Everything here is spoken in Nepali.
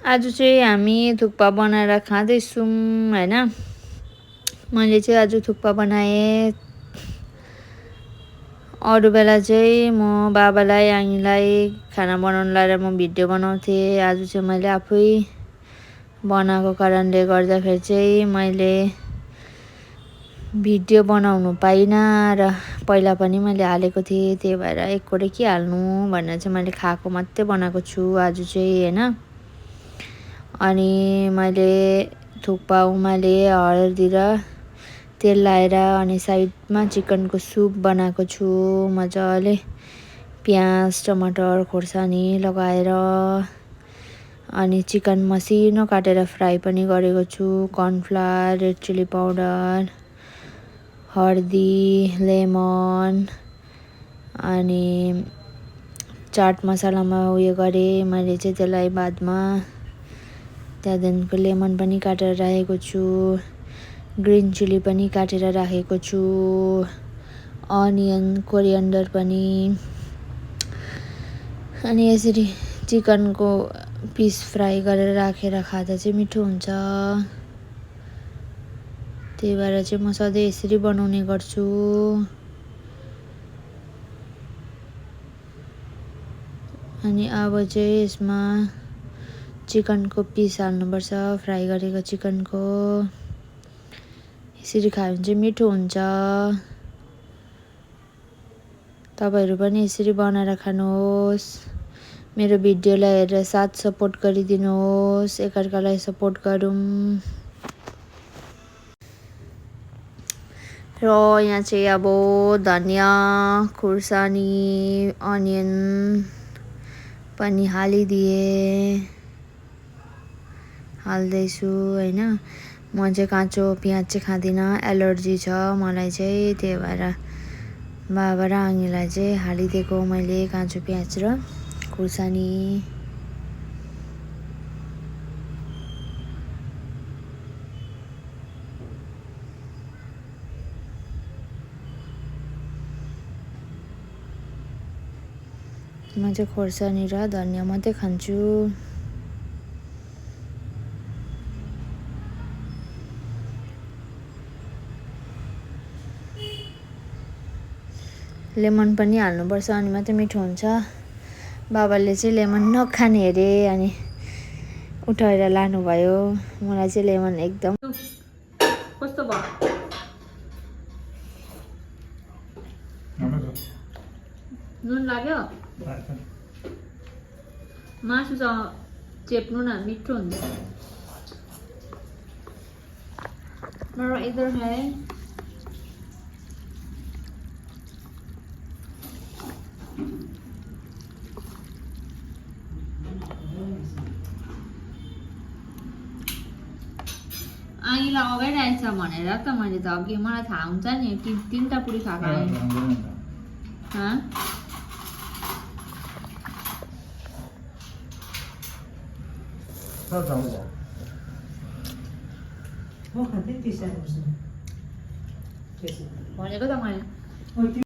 आज चाहिँ हामी थुक्पा बनाएर खाँदैछौँ हैन। मैले चाहिँ आज थुक्पा बनाएँ। अरू बेला चाहिँ म बाबालाई आङीलाई खाना बनाउनु लाएर म भिडियो बनाउँथेँ। आज चाहिँ मैले आफै बनाएको कारणले गर्दाखेरि चाहिँ मैले भिडियो बनाउनु पाइनँ र पहिला पनि मैले हालेको थिएँ, त्यही भएर एकपल्ट के हाल्नु भनेर चाहिँ मैले खाएको मात्रै बनाएको छु आज चाहिँ हैन। अनि मैले थुक्पा उमाले हर्दी र तेल लाएर अनि साइडमा चिकनको सुप बनाएको छु मजाले प्याज टमाटर खोर्सानी लगाएर। अनि चिकन मसिनो काटेर फ्राई पनि गरेको छु। कर्नफ्लावर, रेड चिली पाउडर, हर्दी, लेमन अनि चाट मसलामा उयो गरेँ मैले चाहिँ त्यसलाई बादमा। त्यहाँदेखिको लेमन पनि काटेर राखेको छु, ग्रिन चिली पनि काटेर राखेको छु, अनियन कोरिएन्डर पनि। अनि यसरी चिकनको पिस फ्राई गरेर राखेर खाँदा चाहिँ मिठो हुन्छ। त्यही भएर चाहिँ म सधैँ यसरी बनाउने गर्छु। अनि अब चाहिँ यसमा चिकनको पिस हाल्नुपर्छ, फ्राई गरेको चिकनको। यसरी खायो भने चाहिँ मिठो हुन्छ। तपाईहरु पनि यसरी बनाएर खानुहोस्। मेरो भिडियोलाई हेरेर साथ सपोर्ट गरिदिनुहोस्। एकअर्कालाई सपोर्ट गरौँ। र यहाँ चाहिँ अब धनिया खुर्सानी अनियन पनि हाल्दैछु हैन। म चाहिँ काँचो प्याज चाहिँ खाँदिनँ, एलर्जी छ मलाई चाहिँ, त्यही भएर बाबा र आङीलाई चाहिँ हालिदिएको मैले काँचो प्याज र खुर्सानी। म चाहिँ खोर्सानी र धनिया मात्रै खान्छु। लेमन पनि हाल्नुपर्छ अनि मात्रै मिठो हुन्छ। बाबाले चाहिँ लेमन नखाने अरे अनि उठाएर लानुभयो। मलाई चाहिँ लेमन एकदम कस्तो भयो? नुन लाग्यो? मासुसँग चेप्नु न मिठो हुन्छ। मेरो इधर है आङीलाई अगाइरहेछ भनेर त मैले त अघि मलाई थाहा हुन्छ नि तीनटा पुरी खाएको हाँ भनेको त मैले